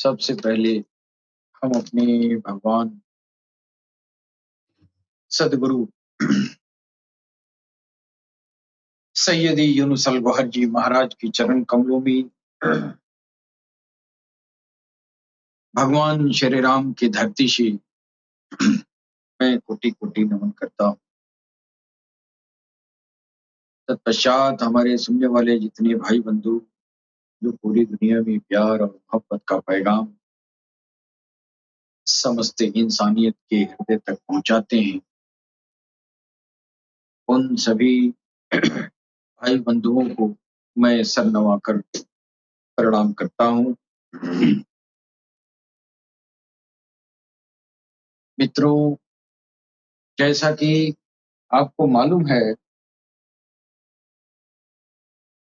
सबसे पहले हम अपने भगवान सदगुरु सैयदी यूनुस अल गौहर जी महाराज की चरण कमलों में भगवान श्री राम की धरती से मैं कोटि कोटि नमन करता हूँ। तत्पश्चात हमारे सुनने वाले जितने भाई बंधु जो पूरी दुनिया में प्यार और मोहब्बत का पैगाम समस्त इंसानियत के हृदय तक पहुंचाते हैं, उन सभी भाई बंधुओं को मैं सर नवाकर प्रणाम करता हूँ। मित्रों, जैसा कि आपको मालूम है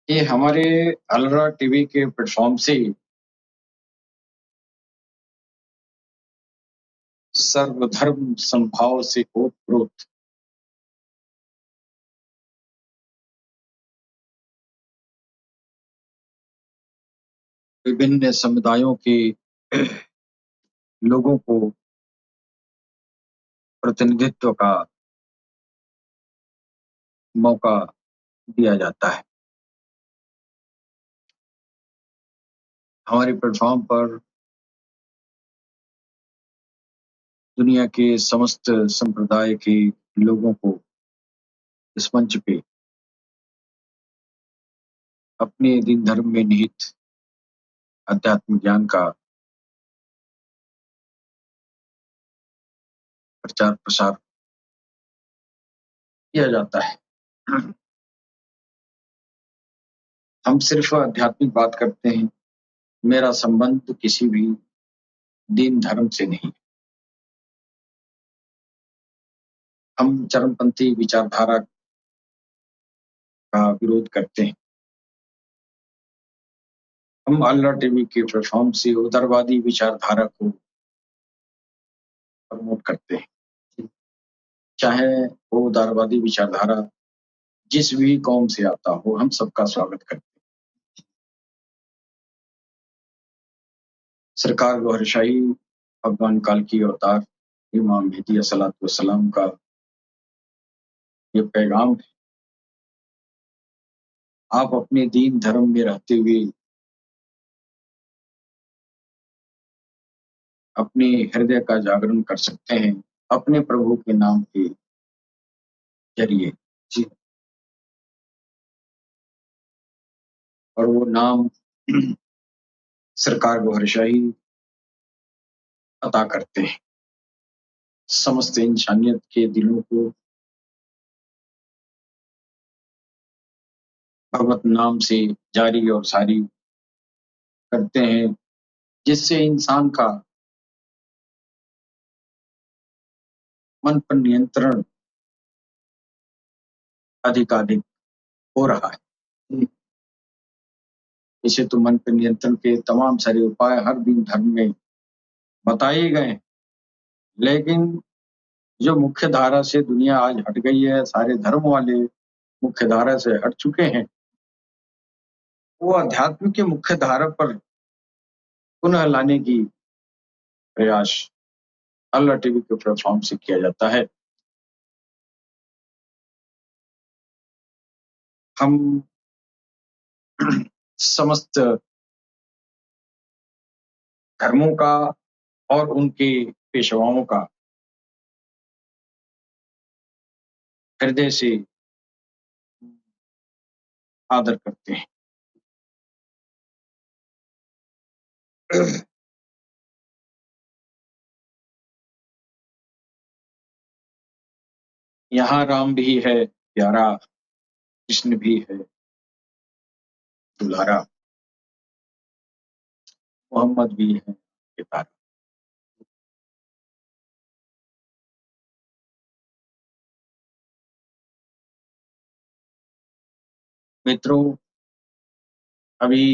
कि हमारे अलरा टीवी के प्लेटफॉर्म से सर्वधर्म समभाव से ओतप्रोत विभिन्न समुदायों के लोगों को प्रतिनिधित्व का मौका दिया जाता है। हमारे प्लेटफॉर्म पर दुनिया के समस्त संप्रदाय के लोगों को इस मंच पे अपने दीन धर्म में निहित अध्यात्म ज्ञान का प्रचार प्रसार किया जाता है। हम सिर्फ आध्यात्मिक बात करते हैं। मेरा संबंध किसी भी दीन धर्म से नहीं। हम चरमपंथी विचारधारा का विरोध करते हैं। हम अल्लाह टीवी के प्लेटफॉर्म से उदारवादी विचारधारा को प्रमोट करते हैं। चाहे वो उदारवादी विचारधारा जिस भी कौम से आता हो, हम सबका स्वागत करते हैं। सरकार गौहरशाही अफगान काल की अवतार इमाम मेहदी अस्सलातु वस्सलाम का ये पैगाम है। आप अपने दीन धर्म में रहते हुए अपने हृदय का जागरण कर सकते हैं अपने प्रभु के नाम के जरिए। जी, और वो नाम सरकार गौहरशाही अता करते हैं। समस्त इंसानियत के दिलों को भगवत नाम से जारी और सारी करते हैं, जिससे इंसान का मन पर नियंत्रण अधिकाधिक हो रहा है। इसे तो मन पर नियंत्रण के तमाम सारे उपाय हर दिन धर्म में बताए गए हैं, लेकिन जो मुख्य धारा से दुनिया आज हट गई है, सारे धर्म वाले मुख्य धारा से हट चुके हैं, वो अध्यात्म के मुख्य धारा पर पुनः लाने की प्रयास अल्लाह टीवी के प्लेटफॉर्म से किया जाता है। हम समस्त धर्मों का और उनके पेशवाओं का हृदय से आदर करते हैं। यहाँ राम भी है प्यारा, कृष्ण भी है दुलारा, मोहम्मद भी है पिता। मित्रों, अभी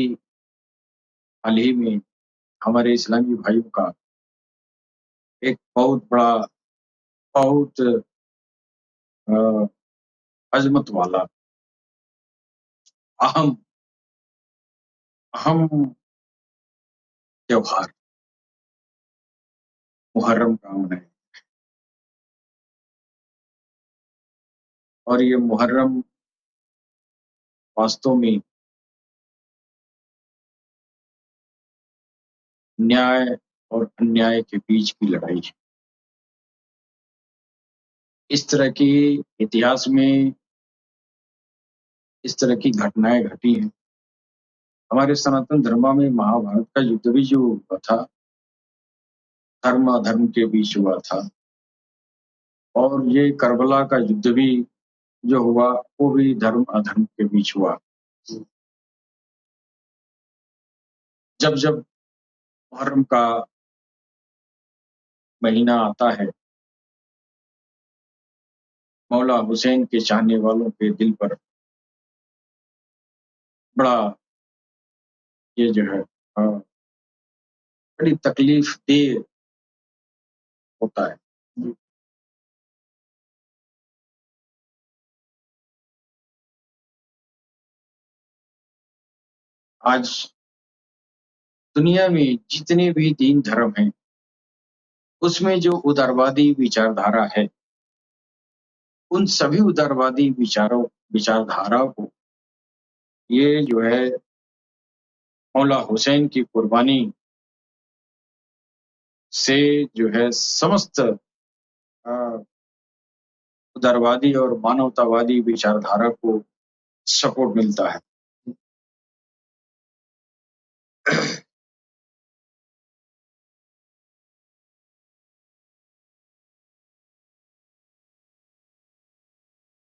हाल ही में हमारे इस्लामी भाइयों का एक बहुत बड़ा, बहुत अ, अजमत वाला अहम अहम त्योहार मुहर्रम का मनाया। और ये मुहर्रम वास्तव में न्याय और अन्याय के बीच की लड़ाई है। इस तरह की इतिहास में इस तरह की घटनाएं घटी हैं। हमारे सनातन धर्म में महाभारत का युद्ध भी जो हुआ था, धर्म अधर्म के बीच हुआ था। और ये करबला का युद्ध भी जो हुआ, वो भी धर्म अधर्म के बीच हुआ। जब जब मुहर्रम का महीना आता है, मौला हुसैन के चाहने वालों के दिल पर बड़ा ये जो है बड़ी तकलीफ देह होता है। आज दुनिया में जितने भी दीन धर्म हैं, उसमें जो उदारवादी विचारधारा है, उन सभी उदारवादी विचारधारा को ये जो है मौला हुसैन की कुर्बानी से जो है समस्त उदारवादी और मानवतावादी विचारधारा को सपोर्ट मिलता है।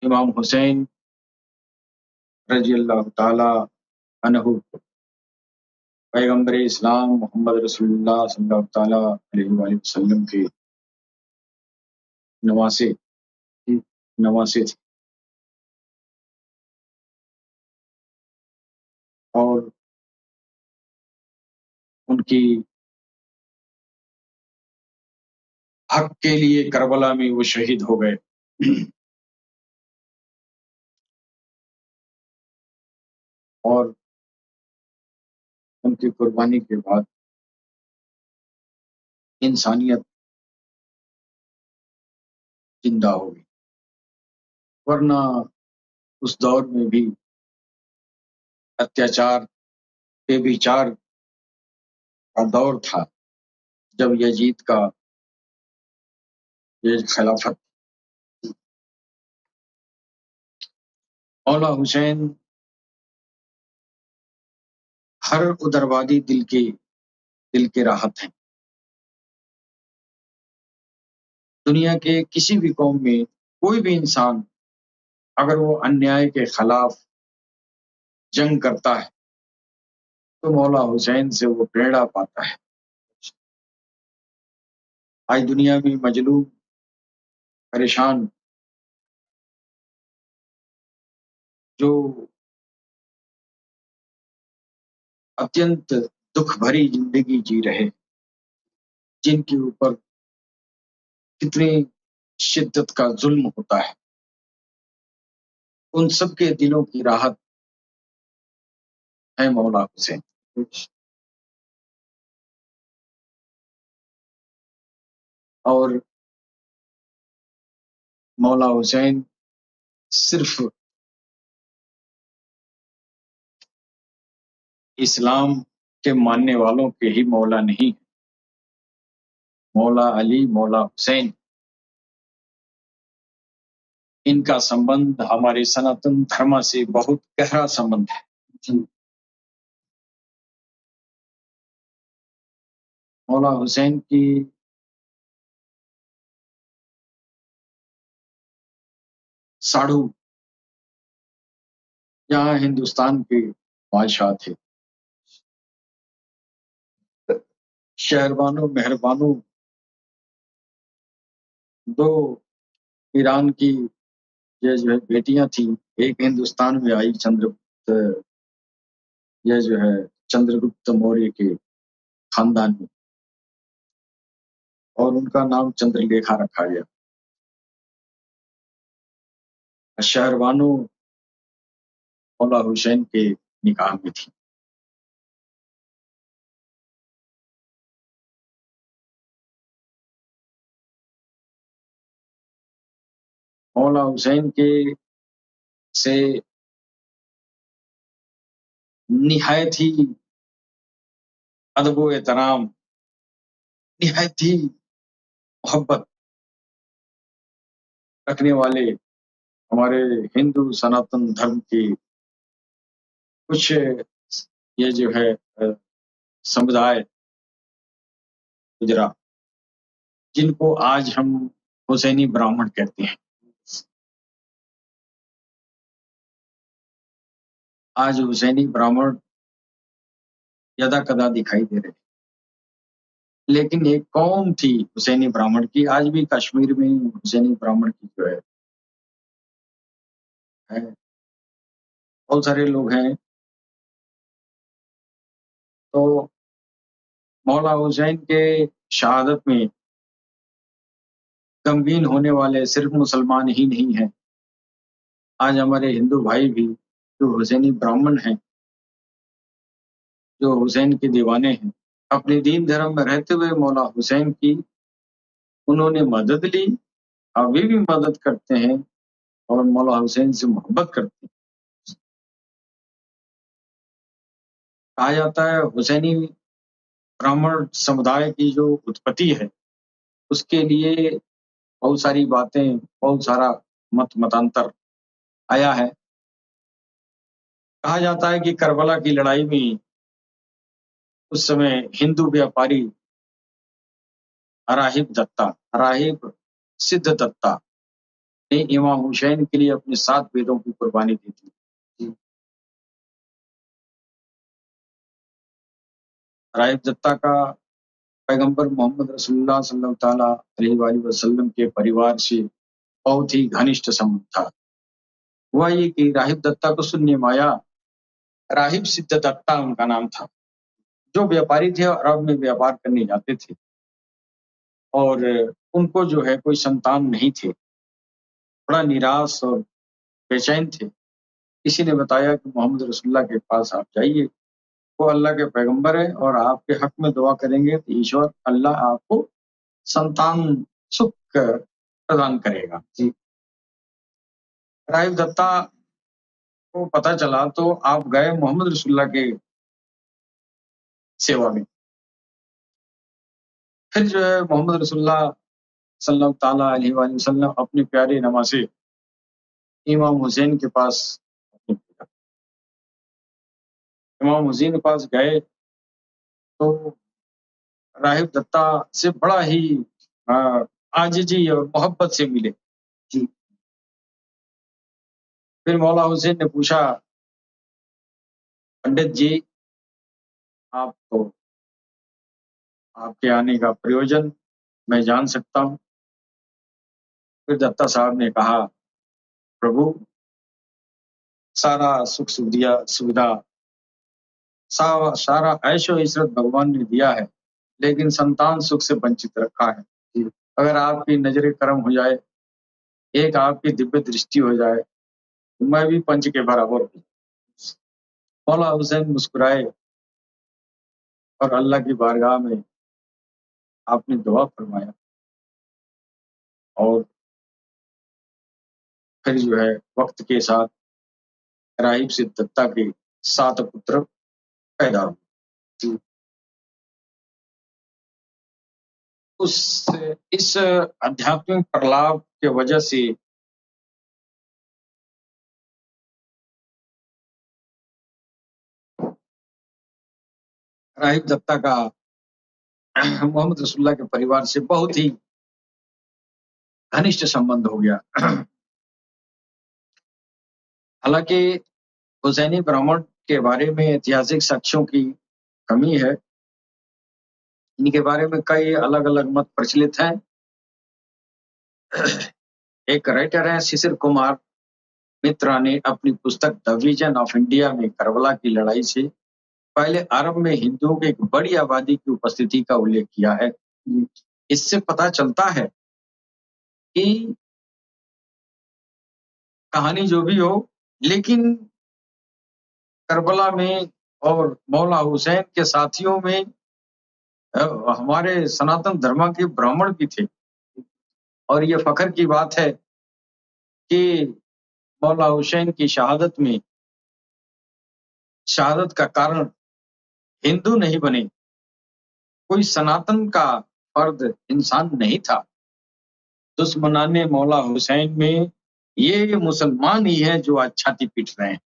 इमाम हुसैन रजी अल्लाह ताला अन्हु पैगंबर इस्लाम मोहम्मद रसूलुल्लाह सल्लल्लाहु ताला अलैहि वसल्लम के नवासे नवासे थे। और उनकी हक के लिए करबला में वो शहीद हो गए। और उनकी कुर्बानी के बाद इंसानियत जिंदा हो गई। वरना उस दौर में भी अत्याचार बेविचार का दौर था, जब यजीद का ये खिलाफत। मौला हुसैन हर उदारवादी दिल के राहत हैं। दुनिया के किसी भी कौम में कोई भी इंसान अगर वो अन्याय के खिलाफ जंग करता है, तो मौला हुसैन से वो प्रेरणा पाता है। आज दुनिया में मजलूम, परेशान, जो अत्यंत दुख भरी जिंदगी जी रहे, जिनके ऊपर कितनी शिद्दत का जुल्म होता है, उन सबके दिलों की राहत है मौला हुसैन। और मौला हुसैन सिर्फ इस्लाम के मानने वालों के ही मौला नहीं, मौला अली, मौला हुसैन, इनका संबंध हमारे सनातन धर्म से बहुत गहरा संबंध है। मौला हुसैन की साढ़ू यहाँ हिंदुस्तान के बादशाह थे। शहरबानो मेहरबानो दो ईरान की ये जो है बेटियां थी। एक हिंदुस्तान में आई चंद्रगुप्त, ये जो है चंद्रगुप्त मौर्य के खानदान में, और उनका नाम चंद्रलेखा रखा गया। शहरबानो मौला हुसैन के निकाह में थी। मौला हुसैन के से निहायत ही अदब एहतराम, निहायत ही मोहब्बत रखने वाले हमारे हिंदू सनातन धर्म के कुछ ये जो है समुदाय गुजरा, जिनको आज हम हुसैनी ब्राह्मण कहते हैं। आज हुसैनी ब्राह्मण यदा-कदा दिखाई दे रहे हैं। लेकिन एक कौम थी हुसैनी ब्राह्मण की, आज भी कश्मीर में हुसैनी ब्राह्मण की जो है बहुत सारे लोग हैं। तो मौला हुसैन के शहादत में गमगीन होने वाले सिर्फ मुसलमान ही नहीं हैं। आज हमारे हिंदू भाई भी जो हुसैनी ब्राह्मण हैं, जो हुसैन के दीवाने हैं, अपने दीन धर्म में रहते हुए मौला हुसैन की उन्होंने मदद ली, अभी भी मदद करते हैं और मौला हुसैन से मोहब्बत करते हैं। कहा जाता है हुसैनी ब्राह्मण समुदाय की जो उत्पत्ति है, उसके लिए बहुत सारी बातें, बहुत सारा मतांतर आया है। कहा जाता है कि करबला की लड़ाई में उस समय हिंदू व्यापारी राहिब सिद्ध दत्ता ने इमाम हुसैन के लिए अपने 7 बेटों की कुर्बानी दी थी। जी। राहिब दत्ता का पैगंबर मोहम्मद रसूलुल्लाह सल्लल्लाहु अलैहि वसल्लम के परिवार से बहुत ही घनिष्ठ संबंध था। हुआ ये कि राहिब दत्ता को सुनने में आया, राहिब सिद्ध दत्ता उनका नाम था, जो व्यापारी थे और अरब में व्यापार करने जाते थे और उनको जो है कोई संतान नहीं थे। बड़ा निराश और बेचैन थे। किसी ने बताया कि मोहम्मद रसूलुल्लाह के पास आप जाइए, वो अल्लाह के पैगंबर है और आपके हक में दुआ करेंगे तो ईश्वर अल्लाह आपको संतान सुख प्रदान करेगा। जी। राहिब दत्ता को पता चला तो आप गए मोहम्मद रसूलुल्लाह के सेवा में। फिर जो है मोहम्मद रसूलुल्लाह सल्लल्लाहु अलैहि वसल्लम अपने प्यारे नवासे इमाम हुसैन के पास इमाम हुसैन के पास गए तो राहिब दत्ता से बड़ा ही अ, आजिज़ी और मोहब्बत से मिले। जी। फिर मौला हुसैन ने पूछा, पंडित जी आपको आपके आने का प्रयोजन मैं जान सकता हूँ? फिर दत्ता साहब ने कहा, प्रभु सारा सुविधा सारा ऐशो-इशरत भगवान ने दिया है, लेकिन संतान सुख से वंचित रखा है। जी। अगर आपकी नज़र करम हो जाए, एक आपकी दिव्य दृष्टि हो जाए, तो मैं भी पंच के बराबर हूँ। मौला हुसैन मुस्कुराए और अल्लाह की बारगाह में आपने दुआ फरमाया और फिर जो है वक़्त के साथ राहिब सिद्ध दत्ता के 7 पुत्र पैदा हुए। जी। उस इस आध्यात्मिक प्रलाप के वजह से राहिब दत्ता का मोहम्मद रसूलुल्लाह के परिवार से बहुत ही घनिष्ठ संबंध हो गया। हालाँकि हुसैनी ब्राह्मण के बारे में ऐतिहासिक साक्ष्यों की कमी है। इनके बारे में कई अलग-अलग मत प्रचलित हैं। एक राइटर हैं शिशिर कुमार मित्रा ने अपनी पुस्तक द विजन ऑफ इंडिया में करबला की लड़ाई से पहले अरब में हिंदुओं की एक बड़ी आबादी की उपस्थिति का उल्लेख किया है। इससे पता चलता है कि कहानी जो भी हो, लेकिन करबला में और मौला हुसैन के साथियों में हमारे सनातन धर्म के ब्राह्मण भी थे और ये फ़ख्र की बात है कि मौला हुसैन की शहादत का कारण हिंदू नहीं बने, कोई सनातन का फर्द इंसान नहीं था। दुश्मनाने मौला हुसैन में ये मुसलमान ही है जो आज छाती पीट रहे हैं।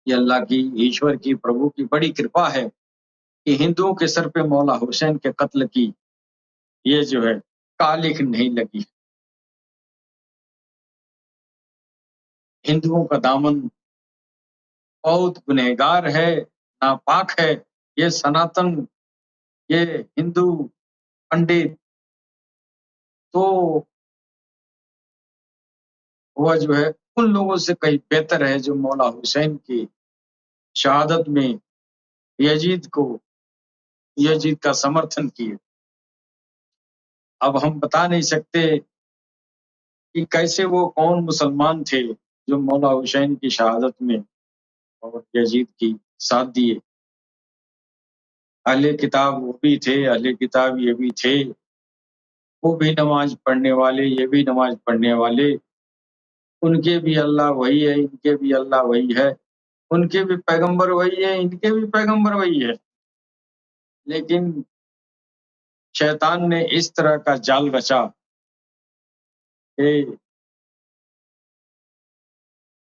ये अल्लाह की, ईश्वर की, प्रभु की बड़ी कृपा है कि हिंदुओं के सर पे मौला हुसैन के कत्ल की ये जो है कालिख नहीं लगी। हिंदुओं का दामन बहुत गुनहगार है, नापाक है। ये सनातन, ये हिंदू पंडित, तो वह जो है उन लोगों से कहीं बेहतर है जो मौला हुसैन की शहादत में यजीद का समर्थन किए। अब हम बता नहीं सकते कि कैसे वो कौन मुसलमान थे जो मौला हुसैन की शहादत में और यजीद की साथ दिए। अहले किताब वो भी थे, अहले किताब ये भी थे, वो भी नमाज पढ़ने वाले, ये भी नमाज पढ़ने वाले। उनके भी अल्लाह वही है, इनके भी अल्लाह वही है, उनके भी पैगंबर वही है, इनके भी पैगंबर वही है। लेकिन शैतान ने इस तरह का जाल रचा कि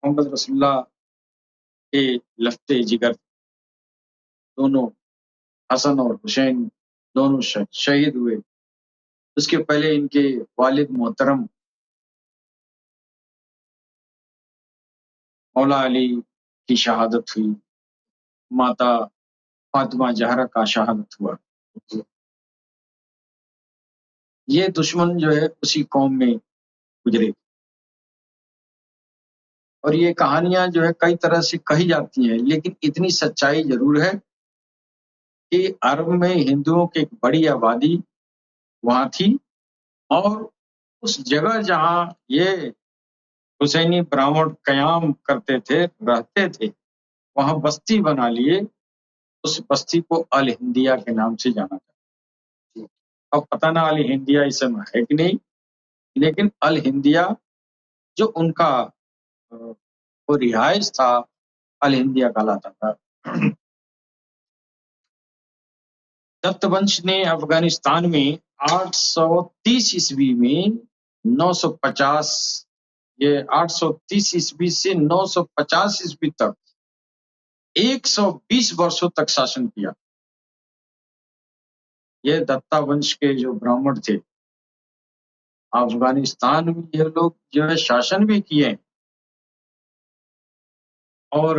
मोहम्मद रसूलुल्लाह के लफ्ते जिगर दोनों, हसन और हुसैन दोनों शहीद हुए। उसके पहले इनके वालिद मोहतरम मौला अली की शहादत हुई, माता फातिमा जहरा का शहादत हुआ। ये दुश्मन जो है उसी कौम में गुजरे। और ये कहानियां जो है कई तरह से कही जाती हैं, लेकिन इतनी सच्चाई जरूर है कि अरब में हिंदुओं की एक बड़ी आबादी वहां थी, और उस जगह जहां ये हुसैनी ब्राह्मण कयाम करते थे, रहते थे, वहां बस्ती बना लिए। उस बस्ती को अल हिंदिया के नाम से जाना जाता है। अब पता ना अल हिंदिया इस समय है कि नहीं, लेकिन अल हिंदिया जो उनका वो रिहाइश था, अल हिंदिया कहलाता था। दत्त वंश ने अफगानिस्तान में 830 ईस्वी में 950, ये 830 ईस्वी से 950 ईस्वी तक 120 वर्षों तक शासन किया। ये दत्ता वंश के जो ब्राह्मण थे, अफगानिस्तान में ये लोग जो है शासन भी किए। और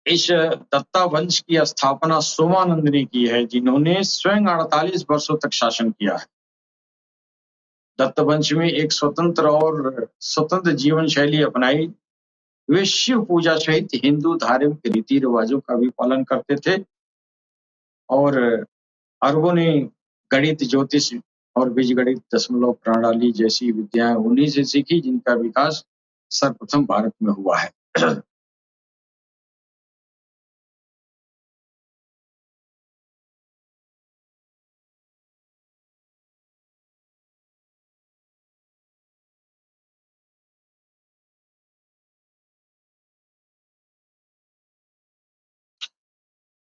इस दत्ता वंश की स्थापना सोमानंद ने की है, जिन्होंने स्वयं 48 वर्षों तक शासन किया है। दत्त वंश में एक स्वतंत्र जीवन शैली अपनाई। वे शिव पूजा सहित हिंदू धार्मिक रीति रिवाजों का भी पालन करते थे। और अरबों ने गणित, ज्योतिष और बीजगणित, दशमलव प्रणाली जैसी विद्याएं उन्हीं से सीखी, जिनका विकास सर्वप्रथम भारत में हुआ है।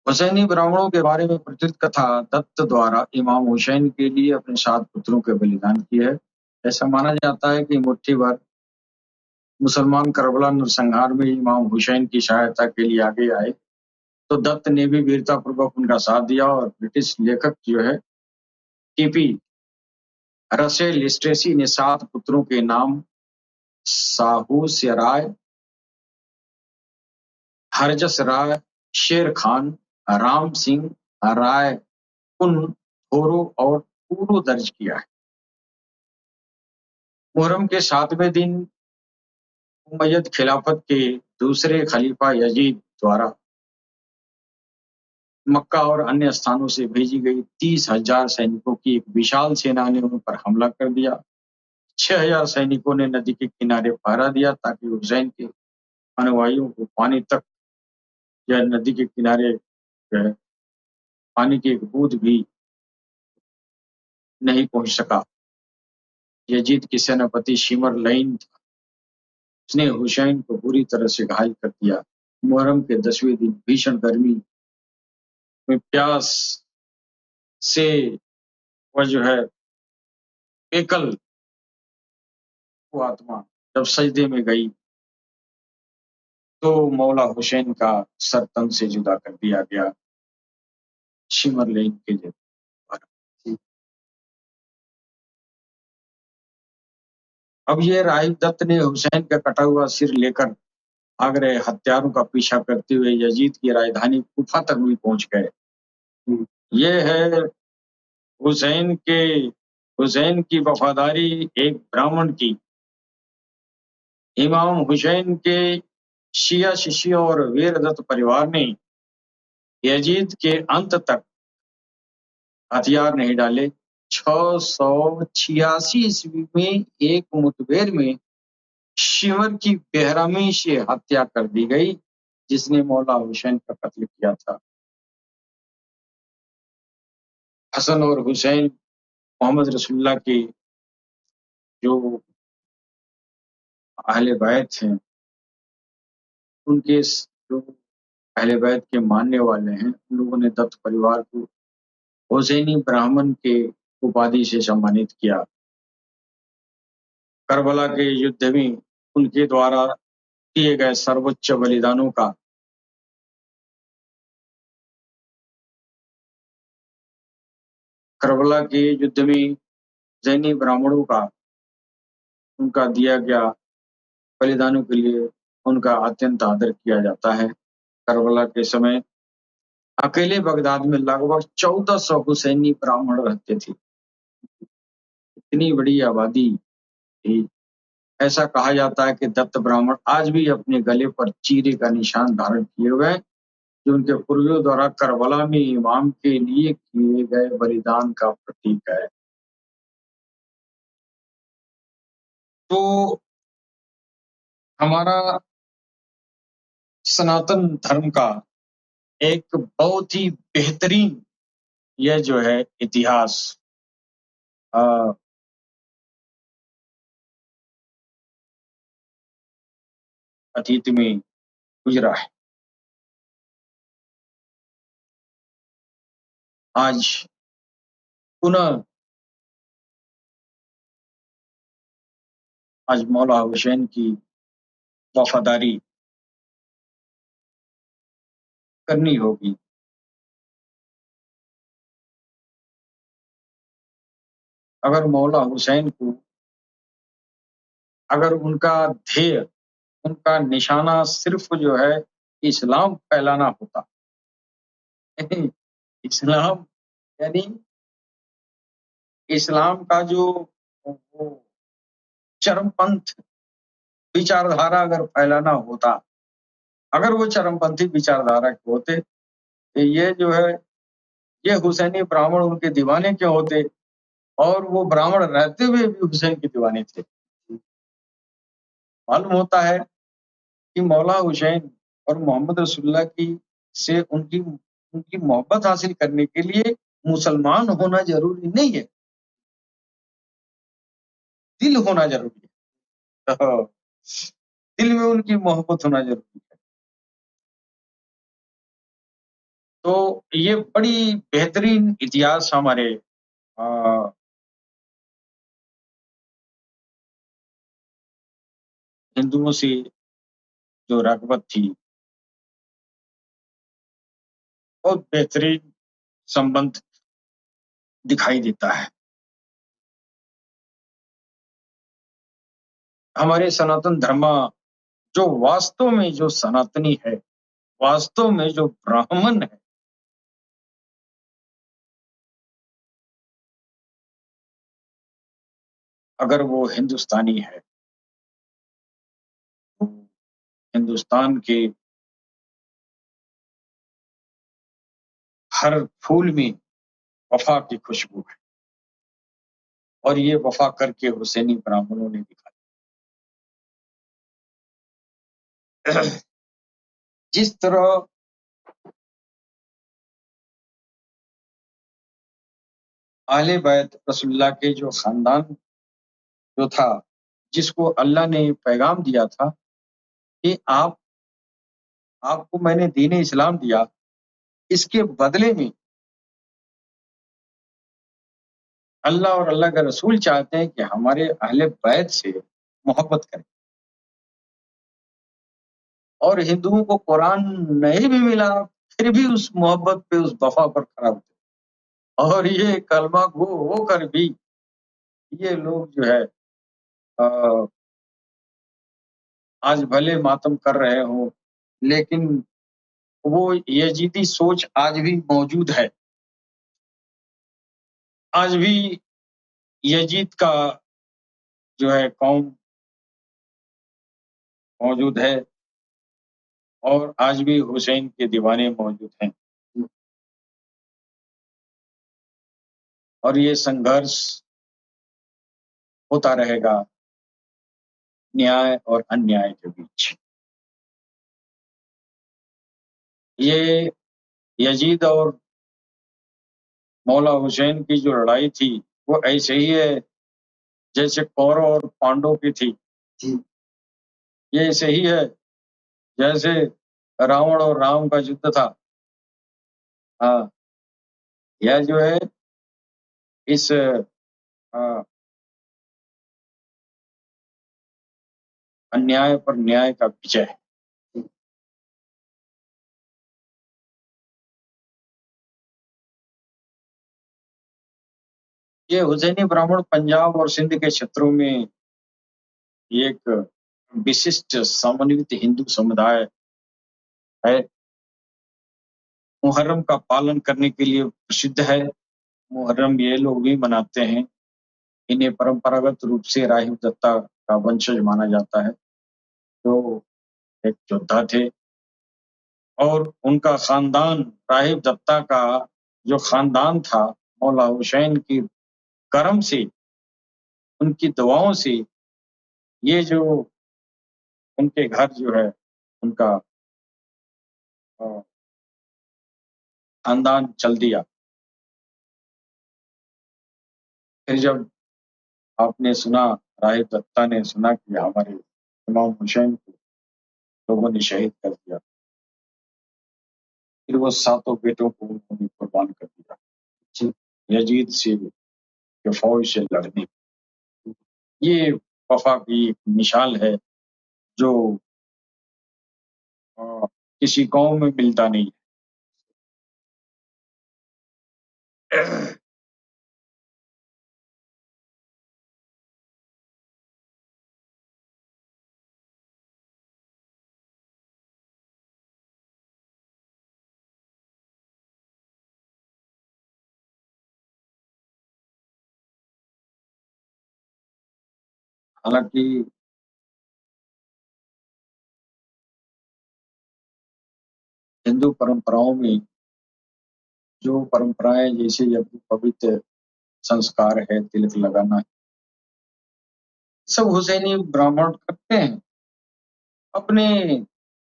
हुसैनी ब्राह्मणों के बारे में प्रचलित कथा, दत्त द्वारा इमाम हुसैन के लिए अपने 7 पुत्रों के बलिदान किए है। ऐसा माना जाता है कि मुट्ठी भर मुसलमान करबला नरसंहार में इमाम हुसैन की सहायता के लिए आगे आए, तो दत्त ने भी वीरतापूर्वक उनका साथ दिया। और ब्रिटिश लेखक जो है टीपी रसेल स्ट्रेसी ने 7 पुत्रों के नाम साहूस राय, हरजस राय, शेर खान, राम सिंह, राय कुन, थोरो और पूरो दर्ज किया है। मुहर्रम के 7वें दिन उमय्यद खिलाफत के दूसरे खलीफा यजीद द्वारा मक्का और अन्य स्थानों से भेजी गई 30,000 सैनिकों की एक विशाल सेना ने उन पर हमला कर दिया। 6,000 सैनिकों ने नदी के किनारे पहरा दिया ताकि हुसैन के अनुयायियों को पानी तक या नदी के किनारे जो है पानी की एक बूंद भी नहीं पहुंच सका। यजीद की सेनापति शिमर लईन था। उसने हुसैन को बुरी तरह से घायल कर दिया। मुहर्रम के 10वें दिन भीषण गर्मी में प्यास से वह जो है एकल वो आत्मा जब सजदे में गई तो मौला हुसैन का सर तन से जुदा कर दिया गया शिमर लईन के द्वारा। अब ये राहिब दत्त ने हुसैन का कटा हुआ सिर लेकर भाग रहे हत्यारों का पीछा करते हुए यजीद की राजधानी कूफा तक भी पहुंच गए। ये है हुसैन के हुसैन की वफादारी एक ब्राह्मण की। इमाम हुसैन के शिया शिष्यों और वीरदत्त परिवार ने यजीद के अंत तक हथियार नहीं डाले। 686 ईस्वी में एक मुठभेड़ में शिमर की बेरहमी से हत्या कर दी गई जिसने मौला हुसैन का कत्ल किया था। हसन और हुसैन मोहम्मद रसूलुल्लाह के जो अहले बैत हैं उनके जो अहले बैत के मानने वाले हैं उन लोगों ने दत्त परिवार को हुसैनी ब्राह्मण के उपाधि से सम्मानित किया। करबला के युद्ध में उनके द्वारा किए गए सर्वोच्च बलिदानों का करबला के युद्ध में जैनी ब्राह्मणों का उनका दिया गया बलिदानों के लिए उनका अत्यंत आदर किया जाता है। करबला के समय अकेले बगदाद में लगभग 1400 हुसैनी ब्राह्मण रहते थे। इतनी बड़ी आबादी थी। ऐसा कहा जाता है कि दत्त ब्राह्मण आज भी अपने गले पर चीरे का निशान धारण किए हुए हैं जो उनके पूर्वजों द्वारा करबला में इमाम के लिए किए गए बलिदान का प्रतीक है। तो हमारा सनातन धर्म का एक बहुत ही बेहतरीन यह जो है इतिहास अतीत में गुजरा है। आज पुनः आज मौला हुसैन की वफादारी करनी होगी। अगर मौला हुसैन को अगर उनका ध्येय उनका निशाना सिर्फ जो है इस्लाम फैलाना होता इस्लाम यानी इस्लाम का जो वो चरमपंथ विचारधारा अगर फैलाना होता अगर वो चरमपंथी विचारधारा के होते तो ये जो है ये हुसैनी ब्राह्मण उनके दीवाने क्यों होते और वो ब्राह्मण रहते हुए भी हुसैन के दीवाने थे। मालूम होता है कि मौला हुसैन और मोहम्मद रसूलुल्लाह की से उनकी उनकी मोहब्बत हासिल करने के लिए मुसलमान होना जरूरी नहीं है, दिल होना जरूरी है। तो दिल में उनकी मोहब्बत होना जरूरी है। तो ये बड़ी बेहतरीन इतिहास हमारे हिंदुओं से जो रगबत थी बहुत बेहतरीन संबंध दिखाई देता है। हमारे सनातन धर्म जो वास्तव में जो सनातनी है वास्तव में जो ब्राह्मण है अगर वो हिंदुस्तानी है तो हिंदुस्तान के हर फूल में वफा की खुशबू है और ये वफा करके हुसैनी ब्राह्मणों ने दिखाया। जिस तरह आले बैत रसूलुल्लाह के जो खानदान जो था, जिसको अल्लाह ने पैगाम दिया था कि आपको मैंने दीन इस्लाम दिया, इसके बदले में अल्लाह और अल्लाह के रसूल चाहते हैं कि हमारे अहले बैत से मोहब्बत करें। और हिंदुओं को कुरान नहीं भी मिला, फिर भी उस मोहब्बत पे, उस वफ़ा पर खरा उतरे। और ये कलमा गो होकर भी ये लोग जो है अ, आज भले मातम कर रहे हों, लेकिन वो यजीदी सोच आज भी मौजूद है। आज भी यजीद का जो है कौम मौजूद है और आज भी हुसैन के दीवाने मौजूद हैं। और ये संघर्ष होता रहेगा न्याय और अन्याय के बीच। ये यजीद और मौला हुसैन की जो लड़ाई थी, वो ऐसे ही है जैसे कौरव और पांडव की थी। ये ऐसे ही है जैसे रावण और राम का युद्ध था। हाँ, यह जो है इस अन्याय पर न्याय का विजय है। ये हुसैनी ब्राह्मण पंजाब और सिंध के क्षेत्रों में एक विशिष्ट समन्वित हिंदू समुदाय है। मुहर्रम का पालन करने के लिए प्रसिद्ध है। मुहर्रम ये लोग भी मनाते हैं। इन्हें परंपरागत रूप से राहिब दत्ता का वंशज माना जाता है, जो एक योद्धा थे। और उनका खानदान, राहिब दत्ता का जो खानदान था, मौला हुसैन की करम से, उनकी दुआओं से ये जो उनके घर जो है, उनका अ, खानदान चल दिया। फिर जब आपने सुना, राहिब दत्ता ने सुना कि हमारे इमाम हुसैन को लोगों ने शहीद कर दिया, फिर वो सातों बेटों को उन्होंने कुर्बान कर दिया यजीद से के फौज से लड़ने। ये वफा की एक मिसाल है जो अ, किसी कौम में मिलता नहीं है। हालांकि हिंदू परंपराओं में जो परंपराएं, जैसे यज्ञ पवित्र संस्कार है, तिलक लगाना है, सब हुसैनी ब्राह्मण करते हैं। अपने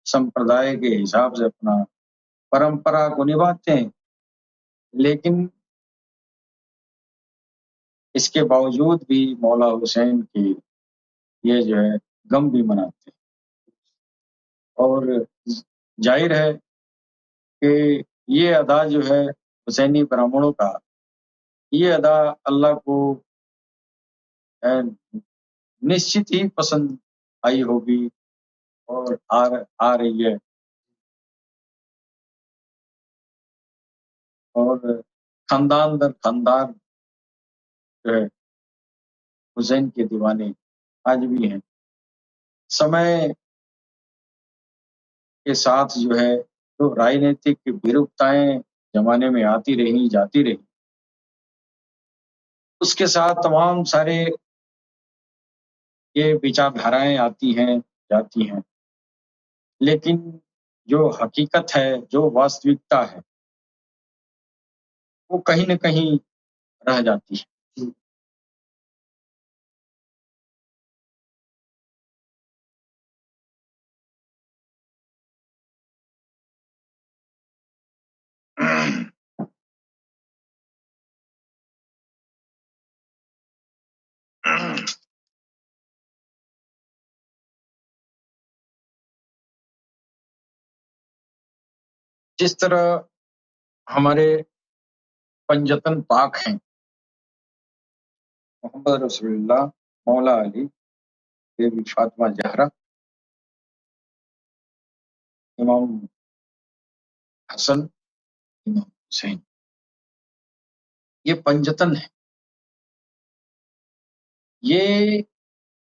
संप्रदाय के हिसाब से अपना परंपरा को निभाते हैं। लेकिन इसके बावजूद भी मौला हुसैन की ये जो है गम भी मनाते हैं। और जाहिर है कि ये अदा जो है हुसैनी ब्राह्मणों का, ये अदा अल्लाह को अ, निश्चित ही पसंद आई होगी और आ रही है। और खानदान दर खानदान जो है हुसैन के दीवाने आज भी हैं। समय के साथ जो है जो राजनीतिक विरूपताएं जमाने में आती रही, जाती रही, उसके साथ तमाम सारे ये विचारधाराएं आती हैं, जाती हैं। लेकिन जो हकीकत है, जो वास्तविकता है, वो कहीं न कहीं रह जाती है। जिस तरह हमारे पंजतन पाक हैं, मोहम्मद रसूलुल्लाह, मौला अली, बेबी फातिमा ज़हरा, इमाम हसन, इमाम हुसैन, ये पंजतन है। ये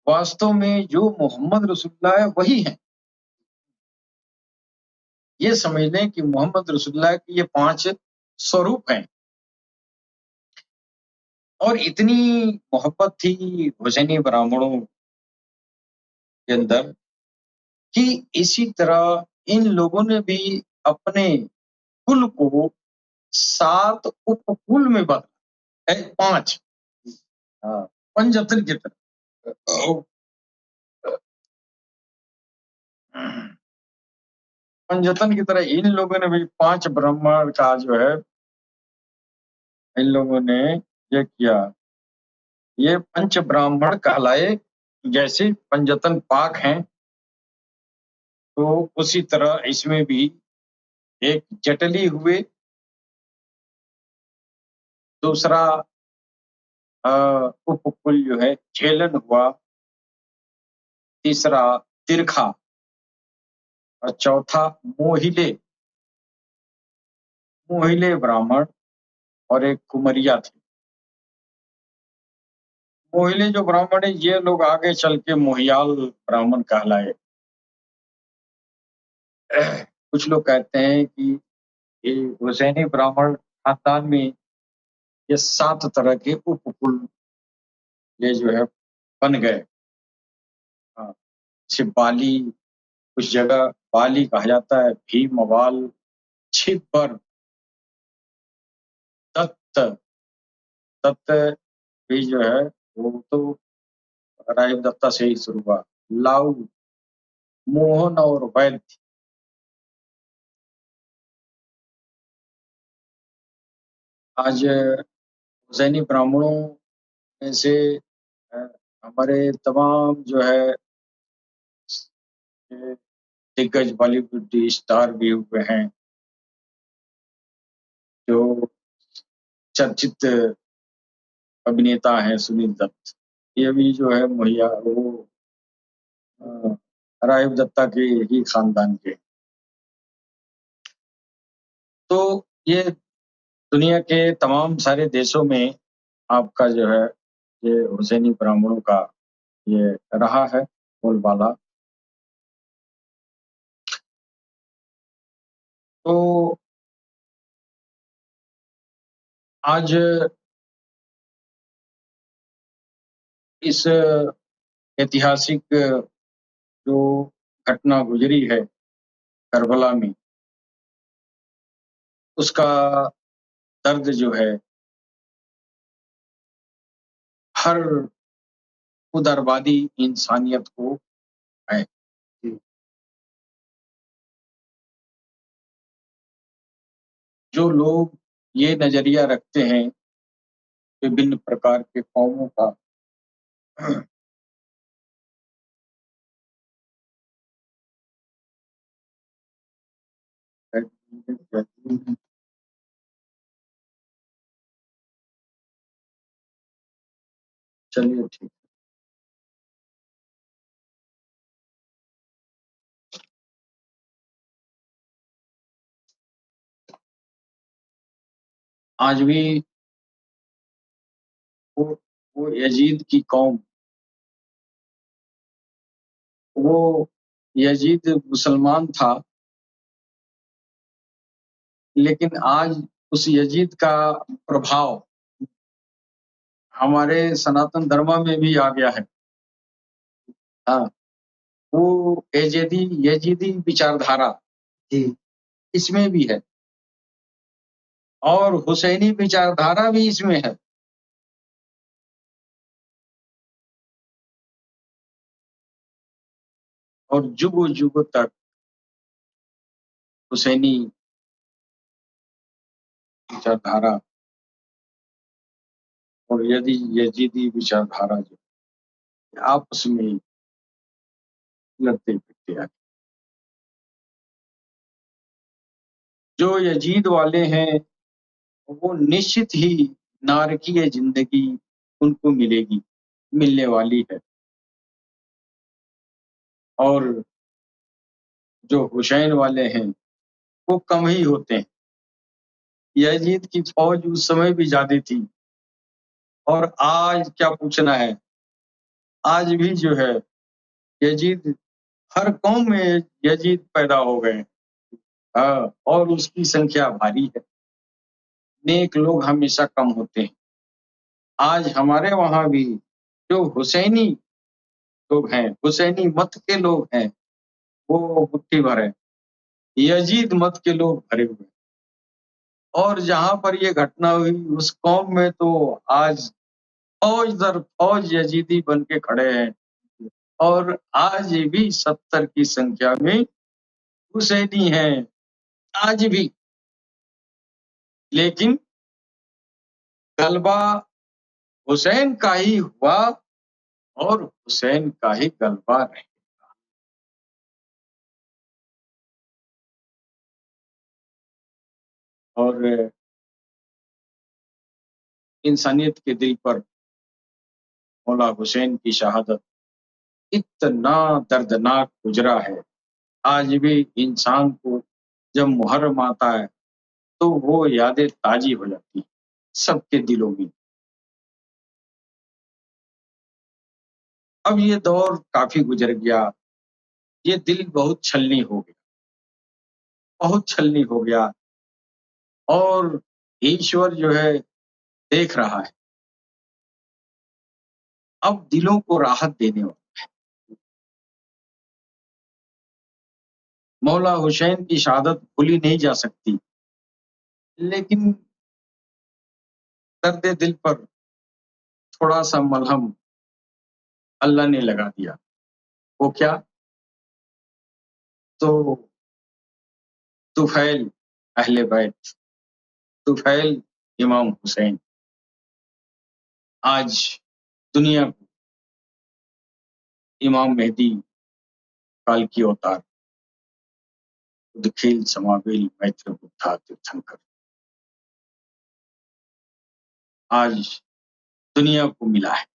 वास्तव में जो मोहम्मद रसूलुल्लाह है वही है। ये समझ लें कि मोहम्मद रसूलुल्लाह के ये 5 स्वरूप हैं। और इतनी मोहब्बत थी हुसैनी ब्राह्मणों के अंदर कि इसी तरह इन लोगों ने भी अपने कुल को 7 उपकुल में बाँटा है, 5 पंजतन की तरह। पंजतन की तरह इन लोगों ने भी 5 ब्राह्मण का जो है, इन लोगों ने ये किया। ये पंच ब्राह्मण कहलाए। जैसे पंजतन पाक हैं, तो उसी तरह इसमें भी एक जटली हुए, दूसरा उपकुल जो है झेलन हुआ, तीसरा तिरखा और चौथा मोहिले, मोहिले ब्राह्मण और एक कुमरिया थे। मोहिले जो ब्राह्मण है, ये लोग आगे चल के मोहियाल ब्राह्मण कहलाए। कुछ लोग कहते हैं कि ये हुसैनी ब्राह्मण खानदान में ये 7 तरह के उपकुल ये जो है बन गए। जैसे बाली, कुछ जगह बाली कहा जाता है, भीमवाल, छिब्बर, दत्त। दत्त भी जो है वो तो राजीव दत्ता से ही शुरू हुआ। लाऊ, मोहन और वैद्य। आज हुसैनी ब्राह्मणों में से अ, हमारे तमाम जो है ये दिग्गज बॉलीवुड स्टार भी हुए हैं, जो चर्चित अभिनेता हैं सुनील दत्त। ये भी जो है मुहैया वो अ, राजीव दत्ता के ही खानदान के। तो ये दुनिया के तमाम सारे देशों में आपका जो है ये हुसैनी ब्राह्मणों का ये रहा है बोलबाला। तो आज इस ऐतिहासिक जो घटना गुजरी है करबला में, उसका दर्द जो है हर उदारवादी इंसानियत को है। जो लोग ये नजरिया रखते हैं विभिन्न प्रकार के कौमों का, चलिए ठीक। आज भी वो वो यजीद की कौम, वो यजीद मुसलमान था, लेकिन आज उस यजीद का प्रभाव हमारे सनातन धर्म में भी आ गया है। हाँ, वो यजीदी विचारधारा जी इसमें भी है और हुसैनी विचारधारा भी इसमें है। और जुगों जुगों तक हुसैनी विचारधारा और यदि यजीदी विचारधारा जो आपस में लड़ते फिरते आए। जो यजीद वाले हैं वो निश्चित ही नारकीय जिंदगी उनको मिलने वाली है। और जो हुसैन वाले हैं वो कम ही होते हैं। यजीद की फौज उस समय भी ज्यादा थी, और आज क्या पूछना है, आज भी जो है यजीद, हर कौम में यजीद पैदा हो गए। हाँ, और उसकी संख्या भारी है। नेक लोग हमेशा कम होते हैं। आज हमारे वहां भी जो हुसैनी लोग हैं, हुसैनी मत के लोग हैं, वो मुट्ठी भर है। यजीद मत के लोग भरे हुए हैं। और जहां पर ये घटना हुई उस कौम में तो आज फौज दर फौज यजीदी बन के खड़े हैं, और आज भी 70 की संख्या में हुसैनी हैं, आज भी। लेकिन गलबा हुसैन का ही हुआ, और हुसैन का ही गलबा रहे। और इंसानियत के दिल पर मौला हुसैन की शहादत इतना दर्दनाक गुजरा है। आज भी इंसान को जब मुहर्रम आता है तो वो यादें ताजी हो जाती हैं सबके दिलों में। अब ये दौर काफी गुजर गया, ये दिल बहुत छलनी हो गया, बहुत छलनी हो गया। और ईश्वर जो है देख रहा है, अब दिलों को राहत देने वाला। मौला हुसैन की शहादत भूली नहीं जा सकती, लेकिन दर्द दिल पर थोड़ा सा मलहम अल्लाह ने लगा दिया। वो क्या? तो तुफैल अहले बैत, तुफैल इमाम हुसैन आज दुनिया को इमाम मेहदी काल की अवतार उदखिल समावेल मैत्र बुद्धा तीर्थंकर आज दुनिया को मिला है।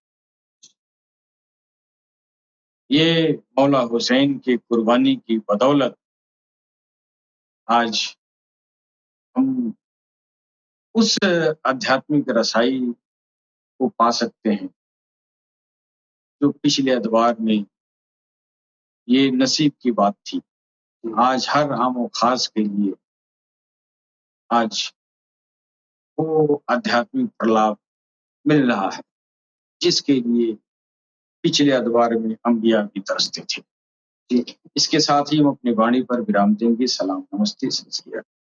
ये मौला हुसैन की कुर्बानी की बदौलत आज हम उस आध्यात्मिक रसाई को पा सकते हैं जो पिछले अदवार में ये नसीब की बात थी। आज हर आम और खास के लिए आज वो आध्यात्मिक प्रलाप मिल रहा है जिसके लिए पिछले अदवार में अंबिया भी तरसते थे। इसके साथ ही हम अपनी वाणी पर विराम देंगे। सलाम, नमस्ते, सत श्री अकाल।